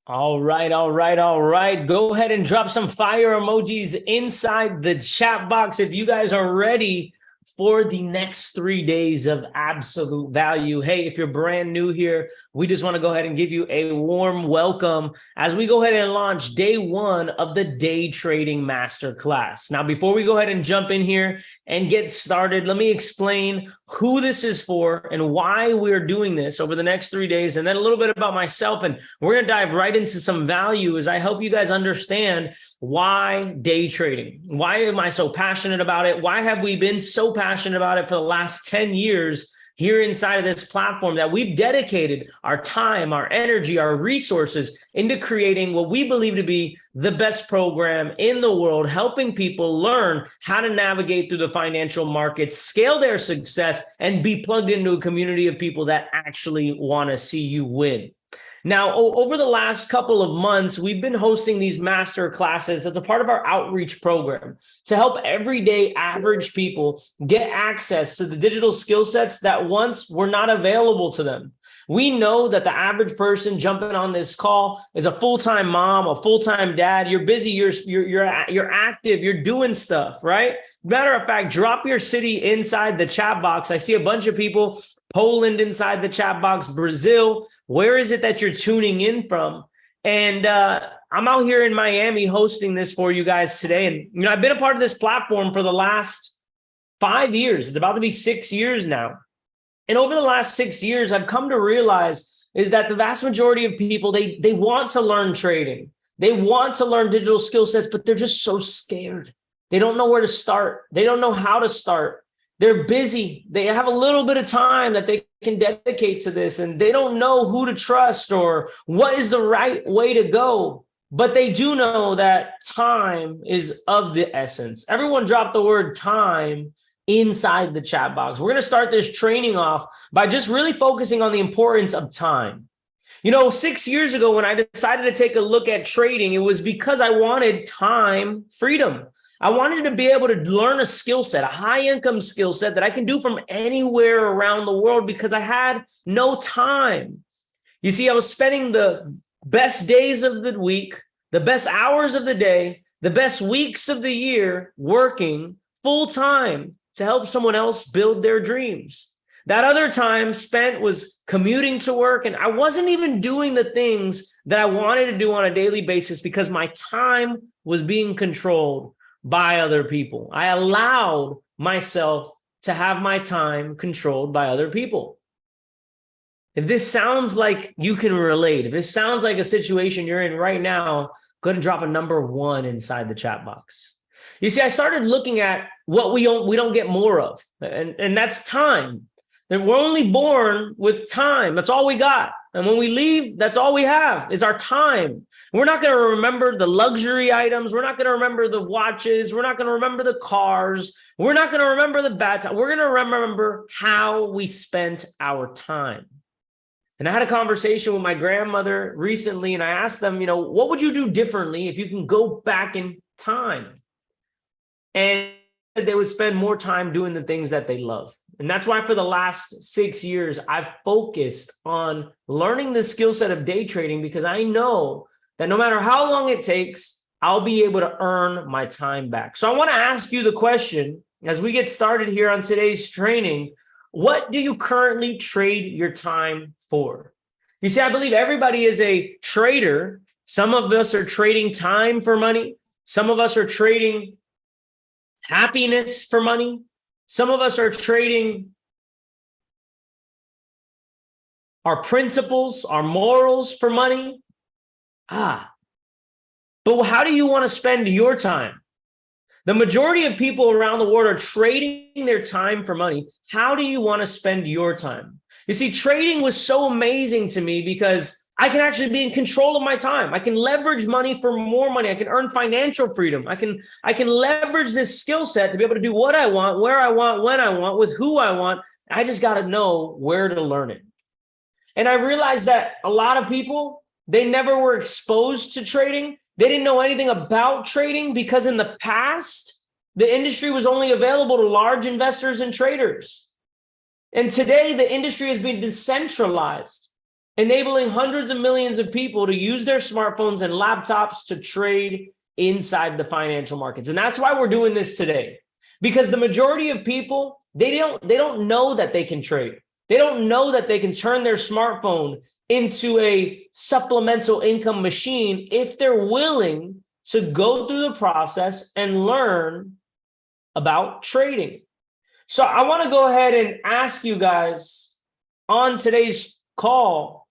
All right. Go ahead and drop some fire emojis inside the chat box if you guys are ready for the next 3 days of absolute value. Hey, if you're brand new here, we just want to go ahead and give you a warm welcome as we go ahead and launch day 1 of the Day Trading Masterclass. Now, before we go ahead and jump in here and get started, let me explain who this is for and why we're doing this over the next 3 days, and then a little bit about myself. And we're going to dive right into some value as I help you guys understand why day trading. Why am I so passionate about it? Why have we been so passionate about it for the last 10 years here inside of this platform, that we've dedicated our time, our energy, our resources into creating what we believe to be the best program in the world, helping people learn how to navigate through the financial markets, scale their success, and be plugged into a community of people that actually want to see you win. Now, over the last couple of months, we've been hosting these master classes as a part of our outreach program to help everyday average people get access to the digital skill sets that once were not available to them. We know that the average person jumping on this call is a full-time mom, a full-time dad. You're busy, you're active, you're doing stuff, right? Matter of fact, drop your city inside the chat box. I see a bunch of people, Poland inside the chat box, Brazil. Where is it that you're tuning in from? And I'm out here in Miami hosting this for you guys today. And I've been a part of this platform for the last 5 years. It's about to be 6 years now. And over the last 6 years, I've come to realize is that the vast majority of people, they want to learn trading. They want to learn digital skill sets, but they're just so scared. They don't know where to start. They don't know how to start. They're busy. They have a little bit of time that they can dedicate to this, and they don't know who to trust or what is the right way to go. But they do know that time is of the essence. Everyone drop the word time inside the chat box. We're going to start this training off by just really focusing on the importance of time. 6 years ago, when I decided to take a look at trading, it was because I wanted time freedom. I wanted to be able to learn a skill set, a high income skill set that I can do from anywhere around the world because I had no time. You see, I was spending the best days of the week, the best hours of the day, the best weeks of the year working full time to help someone else build their dreams. That other time spent was commuting to work, and I wasn't even doing the things that I wanted to do on a daily basis because my time was being controlled by other people. I allowed myself to have my time controlled by other people. If this sounds like you can relate, if this sounds like a situation you're in right now, go ahead and drop a number 1 inside the chat box. You see, I started looking at what we don't get more of, and that's time. And we're only born with time. That's all we got. And when we leave, that's all we have is our time. We're not going to remember the luxury items. We're not going to remember the watches. We're not going to remember the cars. We're not going to remember the bad time. We're going to remember how we spent our time. And I had a conversation with my grandmother recently, and I asked them, what would you do differently if you can go back in time? And they would spend more time doing the things that they love. And that's why for the last 6 years, I've focused on learning the skill set of day trading, because I know that no matter how long it takes, I'll be able to earn my time back. So I want to ask you the question as we get started here on today's training: what do you currently trade your time for? You see, I believe everybody is a trader. Some of us are trading time for money. Some of us are trading happiness for money. Some of us are trading our principles, our morals for money. But how do you want to spend your time? The majority of people around the world are trading their time for money. How do you want to spend your time? You see, trading was so amazing to me because I can actually be in control of my time. I can leverage money for more money. I can earn financial freedom. I can leverage this skill set to be able to do what I want, where I want, when I want, with who I want. I just got to know where to learn it. And I realized that a lot of people, they never were exposed to trading. They didn't know anything about trading because in the past, the industry was only available to large investors and traders. And today, the industry has been decentralized. enabling hundreds of millions of people to use their smartphones and laptops to trade inside the financial markets. And that's why we're doing this today, because the majority of people, they don't know that they can trade. They don't know that they can turn their smartphone into a supplemental income machine if they're willing to go through the process and learn about trading. So I want to go ahead and ask you guys on today's call,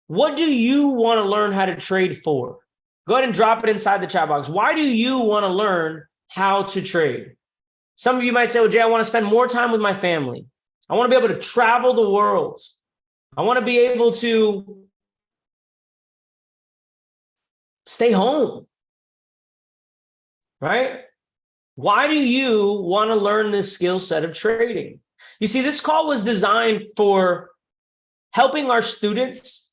what do you want to learn how to trade for? Go ahead and drop it inside the chat box. Why do you want to learn how to trade? Some of you might say, well, Jay, I want to spend more time with my family. I want to be able to travel the world. I want to be able to stay home, right? Why do you want to learn this skill set of trading? You see, this call was designed for helping our students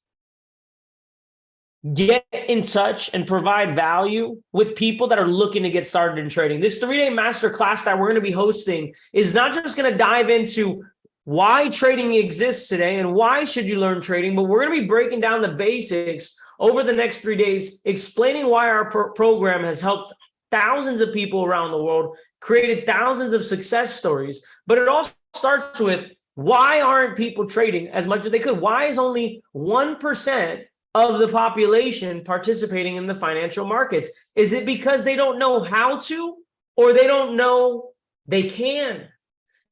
get in touch and provide value with people that are looking to get started in trading. This 3-day masterclass that we're going to be hosting is not just going to dive into why trading exists today and why should you learn trading, but we're going to be breaking down the basics over the next 3 days, explaining why our program has helped thousands of people around the world, created thousands of success stories. But it all starts with, why aren't people trading as much as they could? Why is only 1% of the population participating in the financial markets? Is it because they don't know how to, or they don't know they can?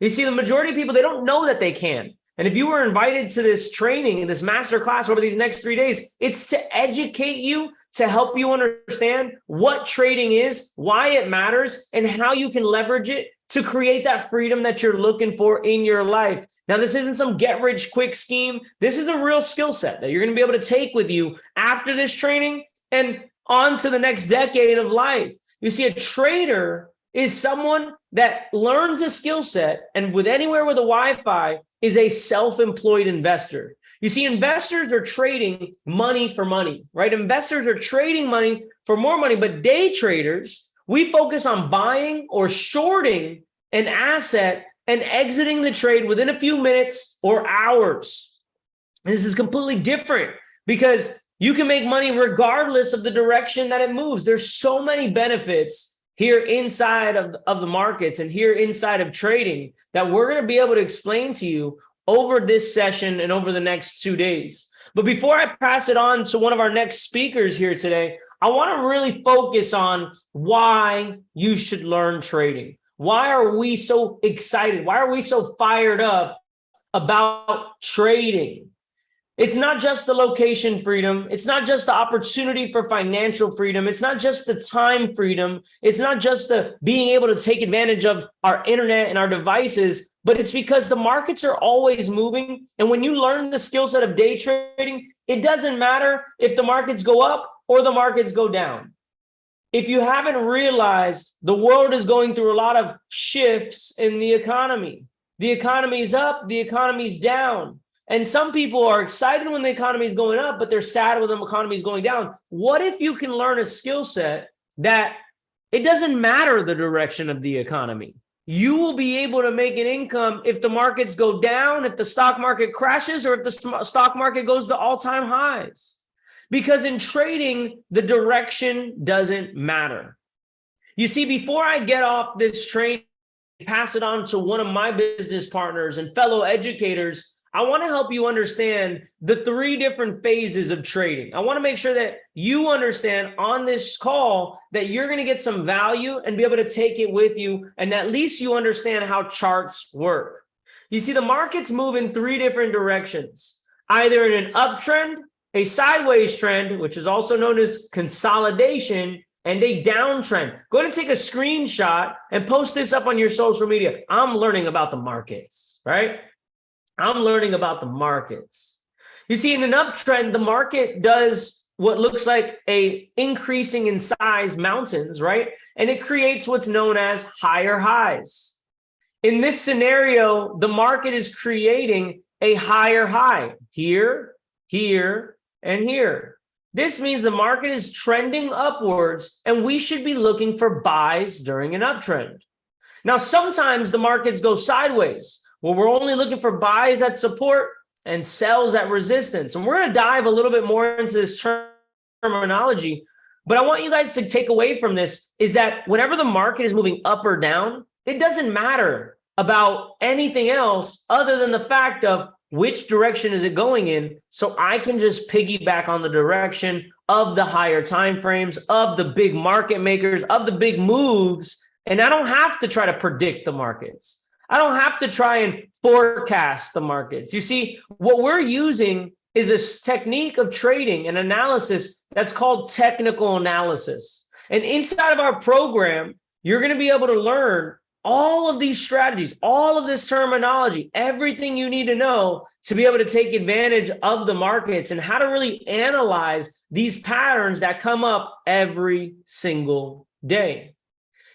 You see, the majority of people, they don't know that they can. And if you were invited to this training and this masterclass over these next 3 days, it's to educate you, to help you understand what trading is, why it matters, and how you can leverage it to create that freedom that you're looking for in your life. Now, this isn't some get-rich-quick scheme. This is a real skill set that you're going to be able to take with you after this training and on to the next decade of life. You see, a trader is someone that learns a skill set, and with anywhere with a Wi-Fi, is a self-employed investor. You see, investors are trading money for money, right? Investors are trading money for more money, but day traders, we focus on buying or shorting an asset and exiting the trade within a few minutes or hours. And this is completely different because you can make money regardless of the direction that it moves. There's so many benefits here inside of the markets and here inside of trading that we're going to be able to explain to you over this session and over the next 2 days. But before I pass it on to one of our next speakers here today, I want to really focus on why you should learn trading. Why are we so excited? Why are we so fired up about trading? It's not just the location freedom. It's not just the opportunity for financial freedom. It's not just the time freedom. It's not just the being able to take advantage of our internet and our devices, but it's because the markets are always moving. And when you learn the skill set of day trading, it doesn't matter if the markets go up or the markets go down. If you haven't realized, the world is going through a lot of shifts in the economy. The economy's up, the economy's down. And some people are excited when the economy is going up, but they're sad when the economy is going down. What if you can learn a skill set that it doesn't matter the direction of the economy? You will be able to make an income if the markets go down, if the stock market crashes, or if the stock market goes to all-time highs. Because in trading, the direction doesn't matter. You see, before I get off this train, pass it on to one of my business partners and fellow educators, I want to help you understand the 3 different phases of trading. I want to make sure that you understand on this call that you're going to get some value and be able to take it with you, and at least you understand how charts work. You see, the markets move in 3 different directions, either in an uptrend, a sideways trend, which is also known as consolidation, and a downtrend. Go ahead and take a screenshot and post this up on your social media. I'm learning about the markets, right? I'm learning about the markets. You see, in an uptrend, the market does what looks like a increasing in size mountains, right? And it creates what's known as higher highs. In this scenario, the market is creating a higher high here, here, and here. This means the market is trending upwards, and we should be looking for buys during an uptrend. Now, sometimes the markets go sideways, where we're only looking for buys at support and sells at resistance. And we're going to dive a little bit more into this terminology. But I want you guys to take away from this is that whenever the market is moving up or down, it doesn't matter about anything else other than the fact of which direction is it going in. So I can just piggyback on the direction of the higher time frames, of the big market makers, of the big moves. And I don't have to try to predict the markets. I don't have to try and forecast the markets. You see, what we're using is a technique of trading and analysis that's called technical analysis. And inside of our program, you're going to be able to learn all of these strategies, all of this terminology, everything you need to know to be able to take advantage of the markets and how to really analyze these patterns that come up every single day.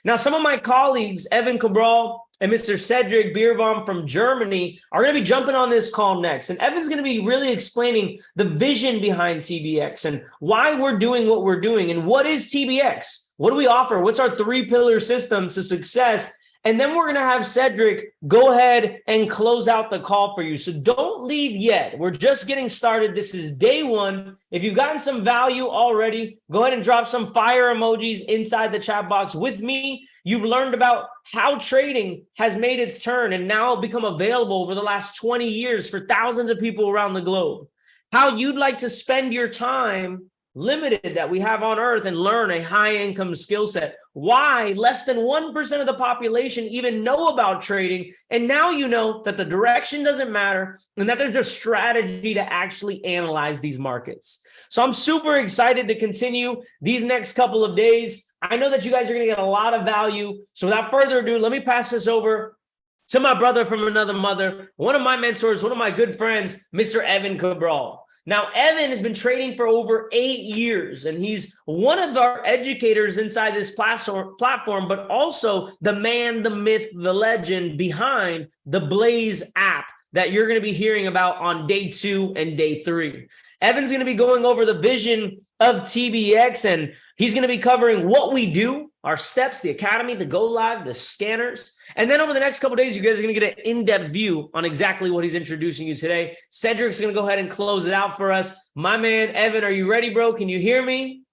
Now, some of my colleagues, Evan Cabral and Mr. Cedric Bierbaum from Germany, are going to be jumping on this call next. And Evan's going to be really explaining the vision behind TBX and why we're doing what we're doing. And what is TBX? What do we offer? What's our 3-pillar system to success? And then we're going to have Cedric go ahead and close out the call for you. So don't leave yet. We're just getting started. This is day 1. If you've gotten some value already, go ahead and drop some fire emojis inside the chat box. With me, you've learned about how trading has made its turn and now become available over the last 20 years for thousands of people around the globe. How you'd like to spend your time limited that we have on earth and learn a high income skill set. Why less than 1% of the population even know about trading. And now you know that the direction doesn't matter and that there's a strategy to actually analyze these markets. So I'm super excited to continue these next couple of days. I know that you guys are going to get a lot of value. So without further ado, let me pass this over to my brother from another mother, one of my mentors, one of my good friends, Mr. Evan Cabral. Now, Evan has been trading for over 8 years, and he's one of our educators inside this platform, but also the man, the myth, the legend behind the Blaze app that you're going to be hearing about on day 2 and day 3. Evan's going to be going over the vision of TBX, and he's going to be covering what we do, our steps, the academy, the go live, the scanners. And then over the next couple of days, you guys are going to get an in-depth view on exactly what he's introducing you today. Cedric's going to go ahead and close it out for us. My man, Evan, are you ready, bro? Can you hear me?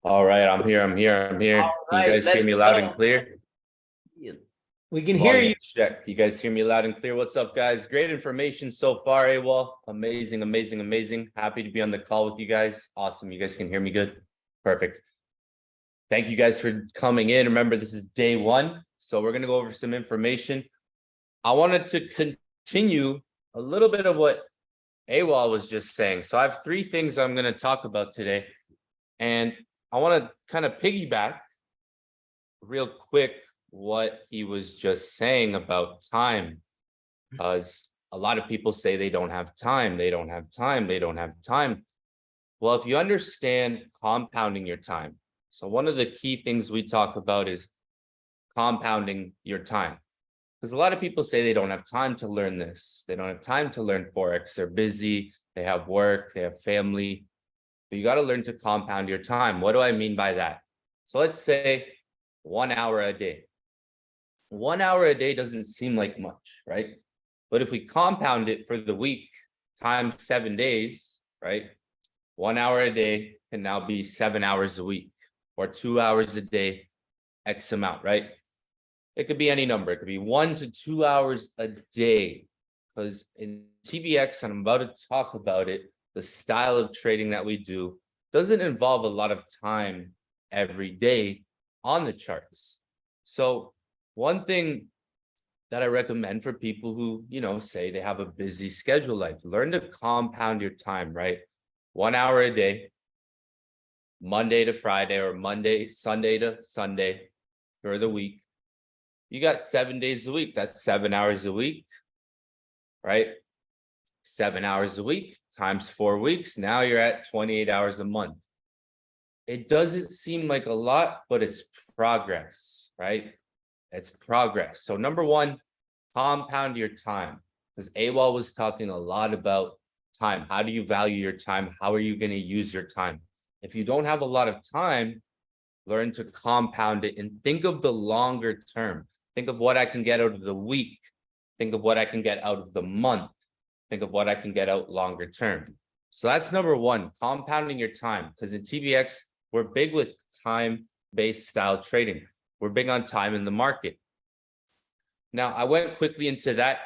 All right, I'm here. All right, you guys hear me loud and clear? We can hear you. Check. You guys hear me loud and clear? What's up, guys? Great information so far, AWOL. Amazing. Happy to be on the call with you guys. Awesome. You guys can hear me good? Perfect. Thank you guys for coming in. Remember, this is day 1. So we're going to go over some information. I wanted to continue a little bit of what AWOL was just saying. So I have 3 things I'm going to talk about today. And I want to kind of piggyback real quick what he was just saying about time, because a lot of people say they don't have time. Well, if you understand compounding your time, so one of the key things we talk about is compounding your time, because a lot of people say they don't have time to learn this. They don't have time to learn Forex. They're busy. They have work. They have family. But you got to learn to compound your time. What do I mean by that? So let's say 1 hour a day. 1 hour a day doesn't seem like much, right? But if we compound it for the week times 7 days, right? 1 hour a day can now be 7 hours a week, or 2 hours a day, X amount, right? It could be any number. It could be 1 to 2 hours a day, because in TBX, and I'm about to talk about it, the style of trading that we do doesn't involve a lot of time every day on the charts. So one thing that I recommend for people who, say they have a busy schedule life, learn to compound your time, right? 1 hour a day, Monday to Friday, or Sunday to Sunday for the week. You got 7 days a week. That's 7 hours a week, right? 7 hours a week times 4 weeks. Now you're at 28 hours a month. It doesn't seem like a lot, but it's progress, right? It's progress. So number 1, compound your time, because AWOL was talking a lot about time. How do you value your time? How are you going to use your time? If you don't have a lot of time, learn to compound it and think of the longer term. Think of what I can get out of the week. Think of what I can get out of the month. think of what I can get out longer term. So that's number one, compounding your time. Because in TBX, we're big with time-based style trading. We're big on time in the market. Now, I went quickly into that.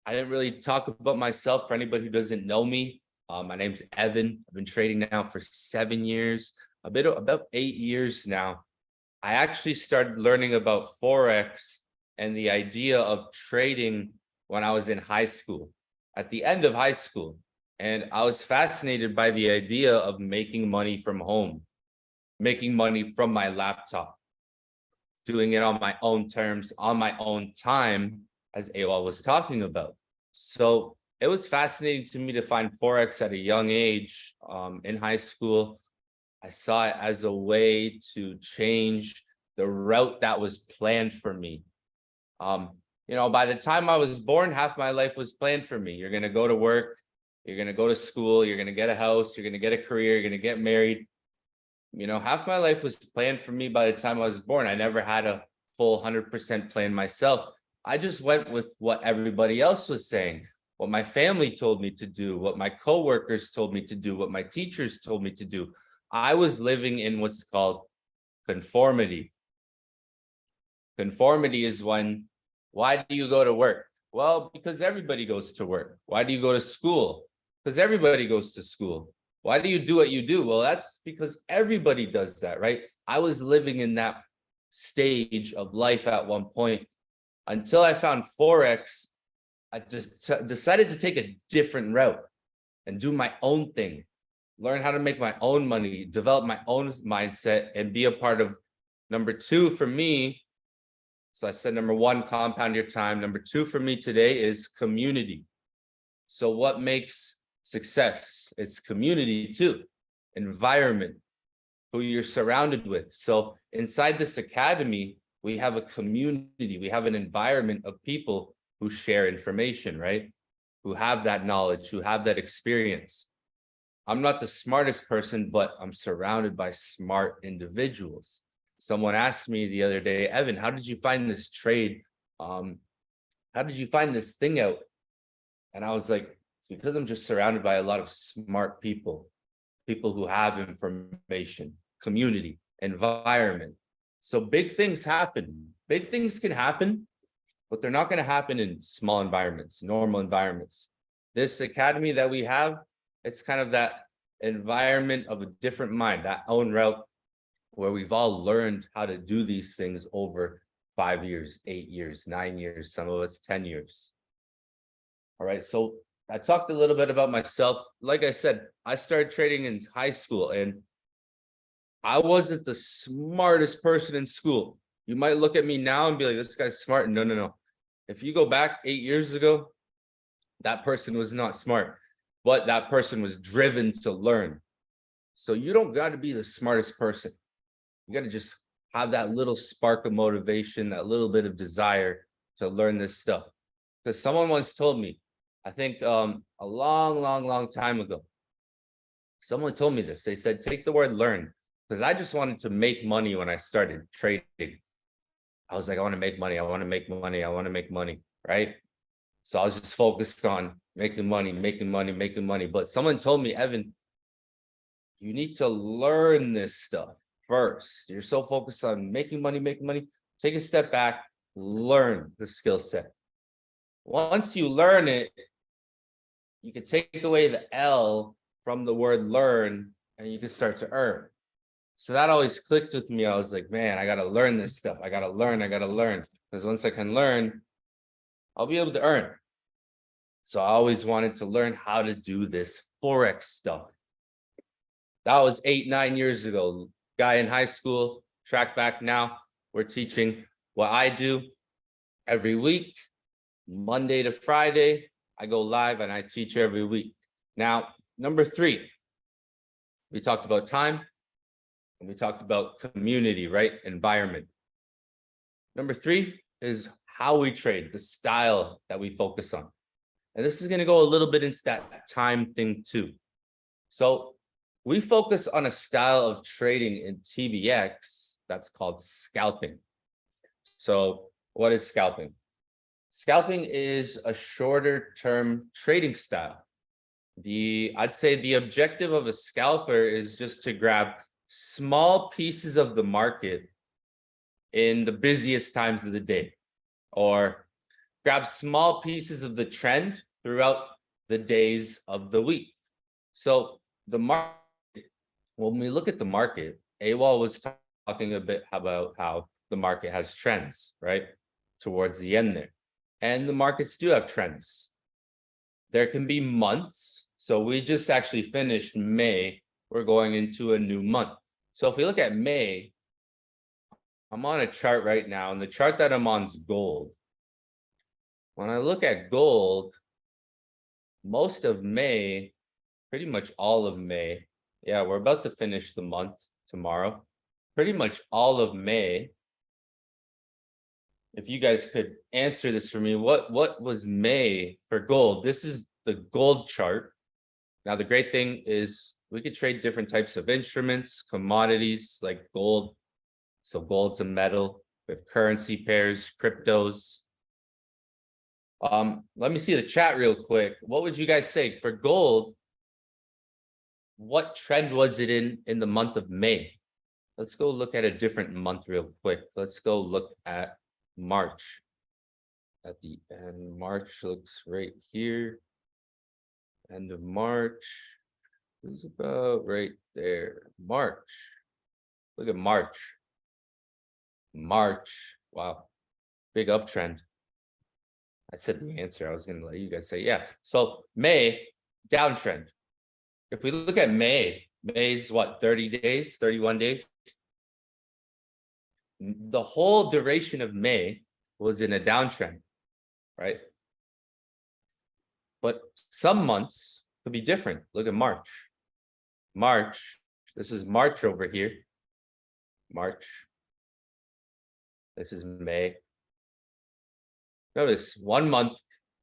I didn't really talk about myself for anybody who doesn't know me. My name's Evan. I've been trading now for 7 years, about 8 years now. I actually started learning about Forex and the idea of trading when I was in high school, at the end of high school. And I was fascinated by the idea of making money from home, making money from my laptop, doing it on my own terms, on my own time, as Awal was talking about. So it was fascinating to me to find Forex at a young age in high school. I saw it as a way to change the route that was planned for me. By the time I was born, half my life was planned for me. You're going to go to work, you're going to go to school, you're going to get a house, you're going to get a career, you're going to get married. Half my life was planned for me by the time I was born. I never had a full 100% plan myself. I just went with what everybody else was saying, what my family told me to do, what my coworkers told me to do, what my teachers told me to do. I was living in what's called conformity. Conformity is why do you go to work? Well, because everybody goes to work. Why do you go to school? Because everybody goes to school. Why do you do what you do? Well, that's because everybody does that, right? I was living in that stage of life at one point until I found Forex. I just decided to take a different route and do my own thing, learn how to make my own money, develop my own mindset, and be a part of number two for me. So I said, number one, compound your time. Number two for me today is community. So what makes success? It's community too, environment, who you're surrounded with. So inside this academy, we have a community, we have an environment of people who share information, right? Who have that knowledge, who have that experience. I'm not the smartest person, but I'm surrounded by smart individuals. Someone asked me the other day, Evan, how did you find this trade? How did you find this thing out? And I was like, it's because I'm just surrounded by a lot of smart people, people who have information, community, environment. So big things happen. Big things can happen, but they're not going to happen in small environments, normal environments. This academy that we have, it's kind of that environment of a different mind, that own route, where we've all learned how to do these things over 5 years, 8 years, 9 years, some of us 10 years. All right, so I talked a little bit about myself. Like I said, I started trading in high school and I wasn't the smartest person in school. You might look at me now and be like, this guy's smart. No, no, no. If you go back 8 years ago, that person was not smart, but that person was driven to learn. So you don't got to be the smartest person. You got to just have that little spark of motivation, that little bit of desire to learn this stuff. Because someone once told me, I think a long time ago, someone told me this. They said, take the word learn, because I just wanted to make money when I started trading. I was like, I want to make money. I want to make money. I want to make money. Right. So I was just focused on making money. But someone told me, Evan, you need to learn this stuff first. You're so focused on making money. Take a step back, learn the skill set. Once you learn it, you can take away the L from the word learn and you can start to earn. So that always clicked with me. I was like, man, I got to learn this stuff. I got to learn. Because once I can learn, I'll be able to earn. So I always wanted to learn how to do this Forex stuff. That was 8-9 years ago. Guy in high school, track back now. We're teaching what I do every week, Monday to Friday. I go live and I teach every week. Now, number 3, we talked about time and we talked about community, right? Environment. Number 3 is how we trade, the style that we focus on. And this is going to go a little bit into that time thing too. So we focus on a style of trading in TBX that's called scalping. So what is scalping? Scalping is a shorter term trading style. I'd say the objective of a scalper is just to grab small pieces of the market in the busiest times of the day, or grab small pieces of the trend throughout the days of the week. So the market, when we look at the market, AWOL was talking a bit about how the market has trends, right? Towards the end there. And the markets do have trends. There can be months. So we just actually finished May. We're going into a new month. So if we look at May, I'm on a chart right now, and the chart that I'm on is gold. When I look at gold, most of May, pretty much all of May, yeah, we're about to finish the month tomorrow. Pretty much all of May. If you guys could answer this for me, what was May for gold? This is the gold chart. Now, the great thing is we could trade different types of instruments, commodities like gold. So gold's a metal with currency pairs, cryptos. Let me see the chat real quick. What would you guys say for gold? What trend was it in the month of May? Let's go look at a different month real quick. Let's go look at March. At the end, March looks right here. End of March is about right there. March. Look at March. March. Wow. Big uptrend. I said the answer. I was going to let you guys say, yeah. So May, downtrend. If we look at May's what, 30 days, 31 days? The whole duration of May was in a downtrend, right? But some months could be different. Look at March. March, this is March over here. March. This is May. Notice 1 month,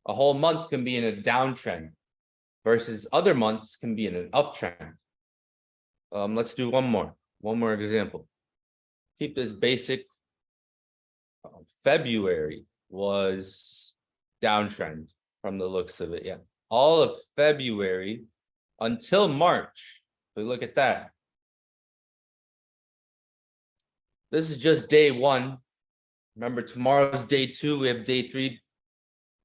a whole month can be in a downtrend versus other months can be in an uptrend. Let's do one more example. Keep this basic. February was downtrend from the looks of it. Yeah. All of February until March. We look at that. This is just day one. Remember, tomorrow's day two. We have day three.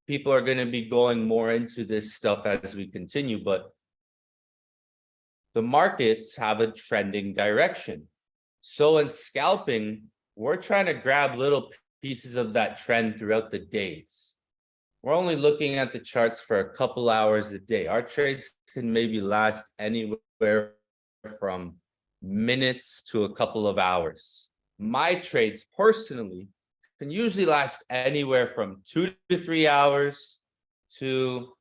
People are going to be going more into this stuff as we continue, but the markets have a trending direction. So in scalping, we're trying to grab little pieces of that trend throughout the days. We're only looking at the charts for a couple hours a day. Our trades can maybe last anywhere from minutes to a couple of hours. My trades personally can usually last anywhere from 2 to 3 hours to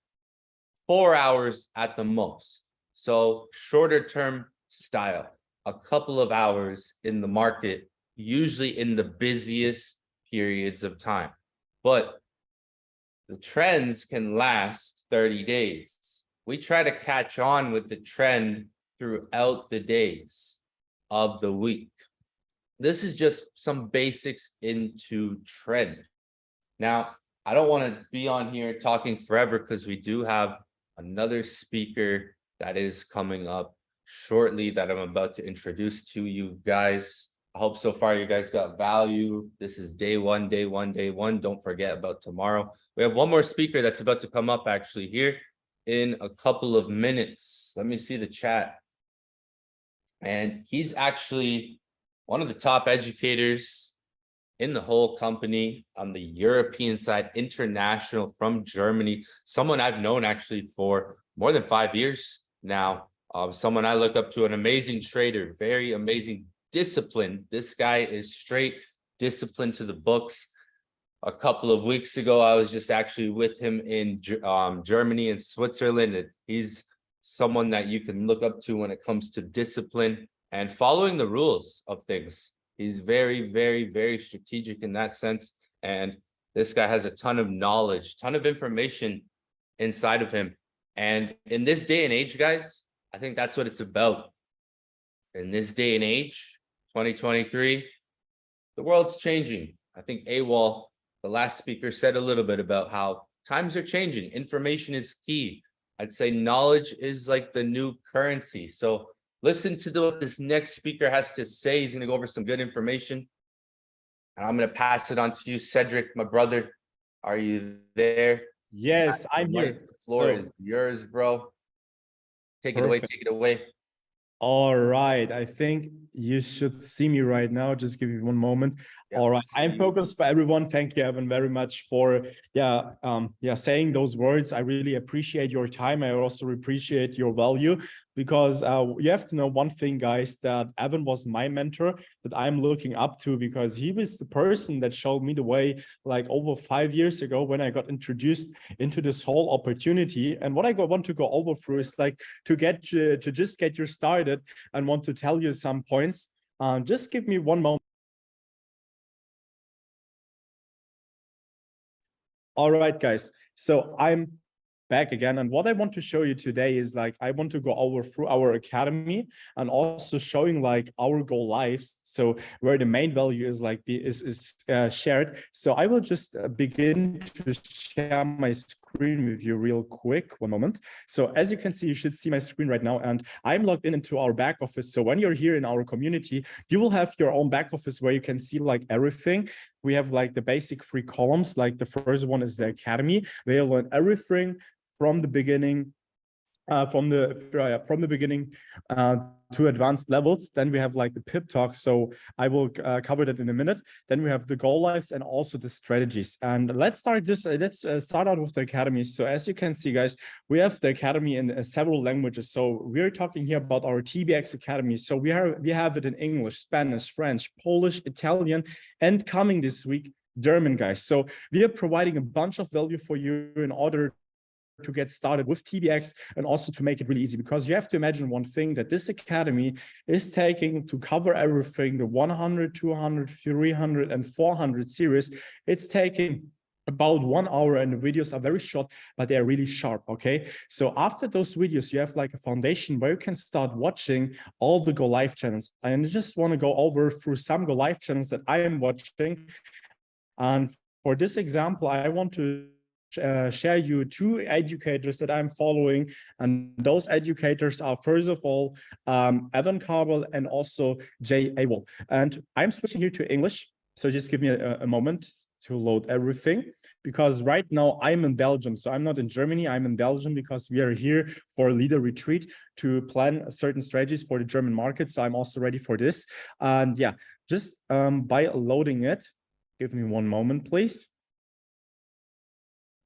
4 hours at the most. So shorter term style, a couple of hours in the market, usually in the busiest periods of time. But the trends can last 30 days. We try to catch on with the trend throughout the days of the week. This is just some basics into trend. Now, I don't want to be on here talking forever because we do have another speaker that is coming up shortly that I'm about to introduce to you guys. I hope so far you guys got value. This is day one. Don't forget about tomorrow. We have one more speaker that's about to come up actually here in a couple of minutes. Let me see the chat. And he's actually one of the top educators in the whole company on the European side, international, from Germany, someone I've known actually for more than 5 years now. Someone I look up to, an amazing trader, very amazing, disciplined. This guy is straight disciplined to the books. A couple of weeks ago, I was just actually with him in Germany and Switzerland. And he's someone that you can look up to when it comes to discipline and following the rules of things. He's very, very, very strategic in that sense. And this guy has a ton of knowledge, ton of information inside of him. And in this day and age, guys, I think that's what it's about. In this day and age, 2023, the world's changing. I think AWOL The last speaker said a little bit about how times are changing. Information is key. I'd say knowledge is like the new currency. So listen to what this next speaker has to say. He's going to go over some good information. And I'm going to pass it on to you, Cedric, my brother. Are you there? Yes, I'm here. The floor is yours, bro. Take it away. Perfect. Take it away. All right. I think you should see me right now. Just give me one moment. Yeah, All right. I'm see. focused for everyone. Thank you, Evan, very much for saying those words. I really appreciate your time. I also appreciate your value, because you have to know one thing, guys, that Evan was my mentor that I'm looking up to, because he was the person that showed me the way like over 5 years ago when I got introduced into this whole opportunity. And what I want to go over through is like to just get you started, and want to tell you some points. Just give me one moment. All right, guys. So I'm back again. And what I want to show you today is like, I want to go over through our academy and also showing like our goal lives. So where the main value is like shared. So I will just begin to share my screen with you real quick. One moment. So as you can see, you should see my screen right now, and I'm logged into our back office. So when you're here in our community, you will have your own back office where you can see like everything. We have like the basic 3 columns. Like the first one is the academy, where you learn everything from the beginning, from the beginning to advanced levels. Then we have like the pip talk. So I will cover that in a minute. Then we have the goal lives and also the strategies. And let's start out with the academy. So as you can see, guys, we have the academy in several languages. So we're talking here about our TBX Academy. So we have it in English, Spanish, French, Polish, Italian, and coming this week, German, guys. So we are providing a bunch of value for you in order to get started with TBX, and also to make it really easy, because you have to imagine one thing, that this academy is taking to cover everything, the 100, 200, 300, and 400 series. It's taking about 1 hour, and the videos are very short, but they're really sharp. Okay, so after those videos, you have like a foundation where you can start watching all the go live channels. I just want to go over through some go live channels that I am watching, and for this example, I want to share you 2 educators that I'm following, and those educators are, first of all, Evan Carbell and also Jay Awol. And I'm switching here to English, so just give me a moment to load everything, because right now I'm in Belgium. So I'm not in Germany, I'm in Belgium, because we are here for a leader retreat to plan certain strategies for the German market. So I'm also ready for this. And yeah, just by loading it, give me one moment, please.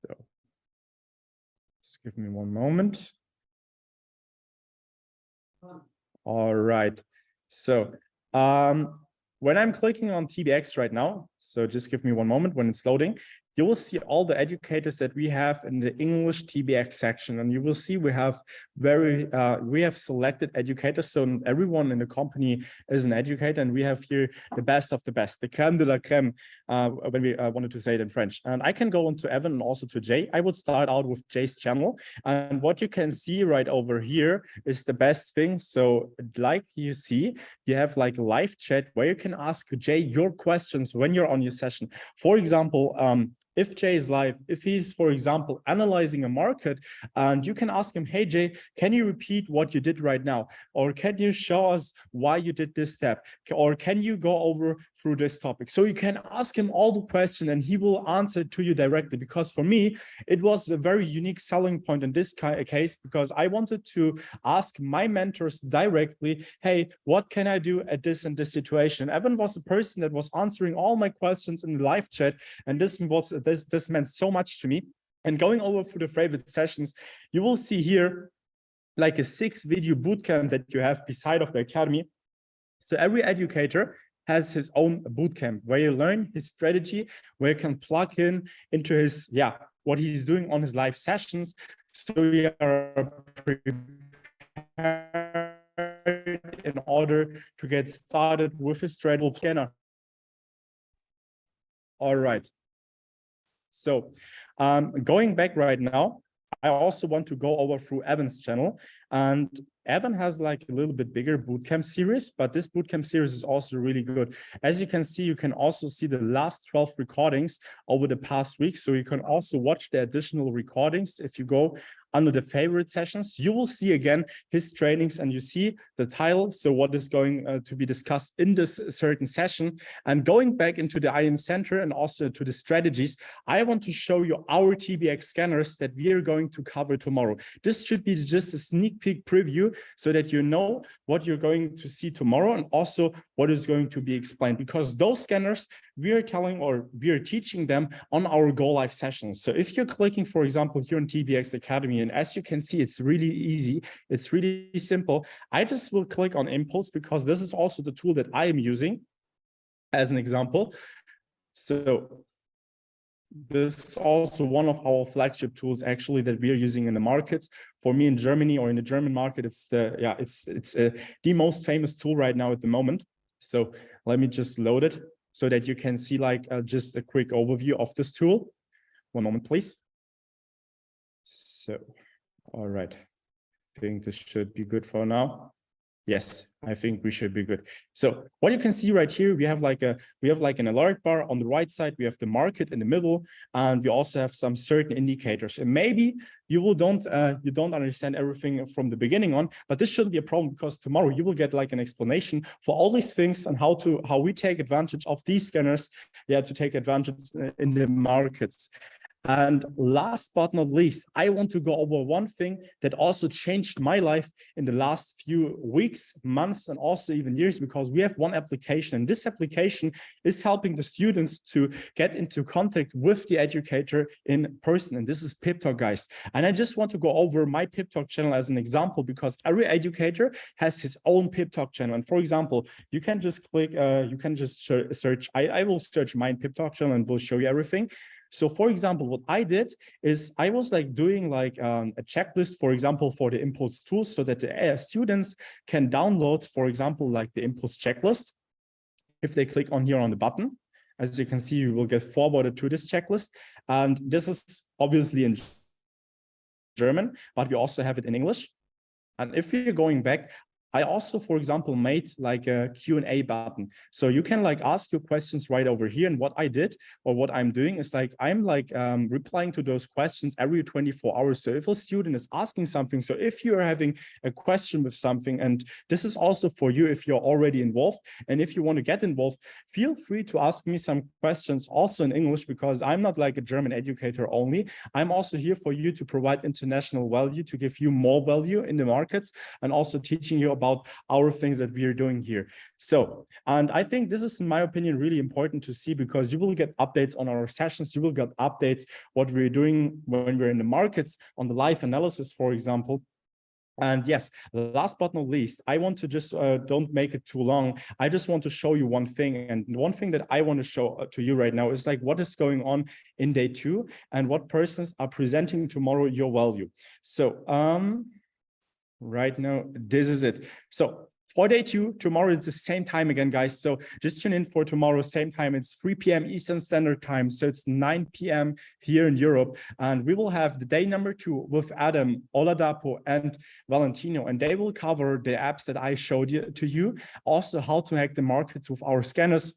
So just give me one moment. All right. So when I'm clicking on TBX right now, so just give me one moment when it's loading, you will see all the educators that we have in the English TBX section. And you will see we have selected educators. So everyone in the company is an educator, and we have here the best of the best, the crème de la crème, when we wanted to say it in French. And I can go on to Evan and also to Jay. I would start out with Jay's channel. And what you can see right over here is the best thing. So like you see, you have like live chat where you can ask Jay your questions when you're on your session. For example, if Jay is live, if he's, for example, analyzing a market, and you can ask him, hey, Jay, can you repeat what you did right now? Or can you show us why you did this step? Or can you go over through this topic? So you can ask him all the questions, and he will answer to you directly. Because for me, it was a very unique selling point in this case, because I wanted to ask my mentors directly, hey, what can I do at this and this situation? Evan was the person that was answering all my questions in the live chat, and this meant so much to me. And going over through the favorite sessions, you will see here like a 6-video bootcamp that you have beside of the academy. So every educator has his own bootcamp where you learn his strategy, where you can plug into his, what he's doing on his live sessions. So you are prepared in order to get started with his strategy planner. All right. So going back right now, I also want to go over through Evan's channel. And Evan has like a little bit bigger bootcamp series, but this bootcamp series is also really good. As you can see, you can also see the last 12 recordings over the past week. So you can also watch the additional recordings. If you go under the favorite sessions, you will see again his trainings and you see the title. So what is going to be discussed in this certain session. And going back into the IM Center and also to the strategies, I want to show you our TBX scanners that we are going to cover tomorrow. This should be just a sneak peek preview so that you know what you're going to see tomorrow and also what is going to be explained, because those scanners we are telling or we are teaching them on our Go Live sessions. So if you're clicking, for example, here on TBX Academy, and as you can see, it's really easy, it's really simple. I just will click on Impulse because this is also the tool that I am using as an example. So this is also one of our flagship tools actually that we are using in the markets. For me in Germany or in the German market, it's the most famous tool right now at the moment. So let me just load it so that you can see like just a quick overview of this tool. One moment, please. So, all right. I think this should be good for now. Yes, I think we should be good. So what you can see right here, we have like an alert bar on the right side. We have the market in the middle, and we also have some certain indicators. And maybe you don't understand everything from the beginning on, but this shouldn't be a problem because tomorrow you will get like an explanation for all these things and how we take advantage of these scanners, to take advantage in the markets. And last but not least, I want to go over one thing that also changed my life in the last few weeks, months, and also even years, because we have one application. And this application is helping the students to get into contact with the educator in person. And this is Pip Talk, guys. And I just want to go over my Pip Talk channel as an example, because every educator has his own Pip Talk channel. And for example, you can just click, you can just search, I will search my Pip Talk channel and will show you everything. So for example, what I did is I was like doing like a checklist, for example, for the Impulse tools so that the students can download, for example, like the Impulse checklist. If they click on here on the button, as you can see, you will get forwarded to this checklist. And this is obviously in German, but we also have it in English. And if you're going back, I also, for example, made like a Q&A button. So you can like ask your questions right over here. And what I did or what I'm doing is like, I'm like replying to those questions every 24 hours. So if a student is asking something, so if you're having a question with something, and this is also for you if you're already involved, and if you want to get involved, feel free to ask me some questions also in English, because I'm not like a German educator only. I'm also here for you to provide international value, to give you more value in the markets, and also teaching you about our things that we are doing here. So, and I think this is, in my opinion, really important to see, because you will get updates on our sessions. You will get updates what we're doing when we're in the markets on the live analysis, for example. And yes, last but not least, I want to just don't make it too long. I just want to show you one thing. And one thing that I want to show to you right now is like what is going on in day 2 and what persons are presenting tomorrow your value. So, right now, this is it. So for day 2, tomorrow is the same time again, guys. So just tune in for tomorrow, same time. It's 3 p.m. Eastern Standard Time. So it's 9 p.m. here in Europe. And we will have the day number 2 with Adam, Oladapo, and Valentino. And they will cover the apps that I showed you to you. Also, how to hack the markets with our scanners,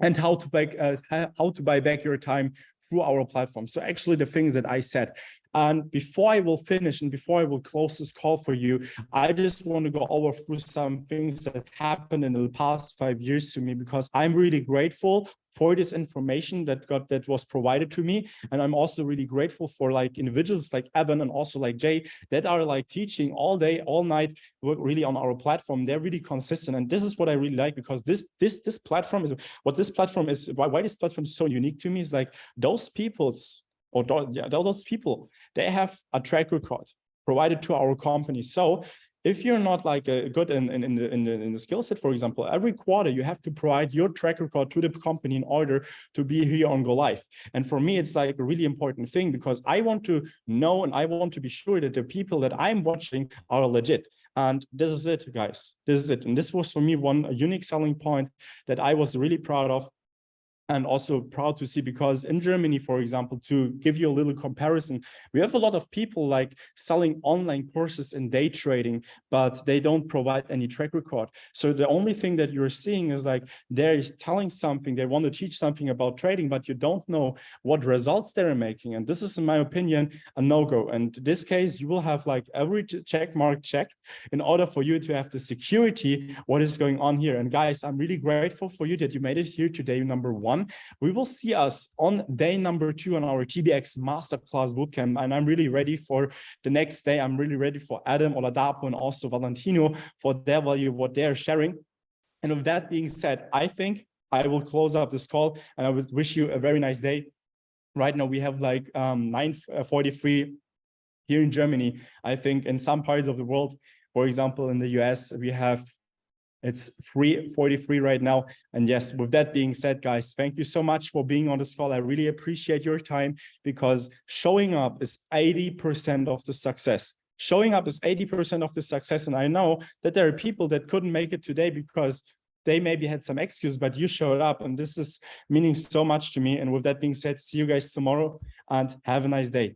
and how to buy back your time through our platform. So actually the things that I said. And before I will finish and before I will close this call for you, I just want to go over through some things that happened in the past 5 years to me, because I'm really grateful for this information that was provided to me. And I'm also really grateful for like individuals like Evan and also like Jay that are like teaching all day, all night, really on our platform. They're really consistent. And this is what I really like, because this platform is what this platform is, why this platform is so unique to me is like those people's, or those people, they have a track record provided to our company. So if you're not like good in the skill set, for example, every quarter you have to provide your track record to the company in order to be here on Go Live. And for me, it's like a really important thing, because I want to know and I want to be sure that the people that I'm watching are legit. And this is it, guys. This is it. And this was for me one unique selling point that I was really proud of. And also proud to see, because in Germany, for example, to give you a little comparison, we have a lot of people like selling online courses in day trading, but they don't provide any track record. So the only thing that you're seeing is like they're telling something, they want to teach something about trading, but you don't know what results they're making. And this is, in my opinion, a no-go. And in this case, you will have like every check mark checked in order for you to have the security, what is going on here. And guys, I'm really grateful for you that you made it here today, number one. We will see us on day number 2 on our TBX Masterclass bootcamp. And I'm really ready for the next day. I'm really ready for Adam, Oladapo, and also Valentino for their value, what they're sharing. And with that being said, I think I will close up this call, and I would wish you a very nice day. Right now, we have like 9:43 here in Germany. I think in some parts of the world, for example, in the US, it's 3:43 right now. And yes, with that being said, guys, thank you so much for being on this call. I really appreciate your time, because showing up is 80% of the success. Showing up is 80% of the success. And I know that there are people that couldn't make it today because they maybe had some excuse, but you showed up, and this is meaning so much to me. And with that being said, see you guys tomorrow and have a nice day.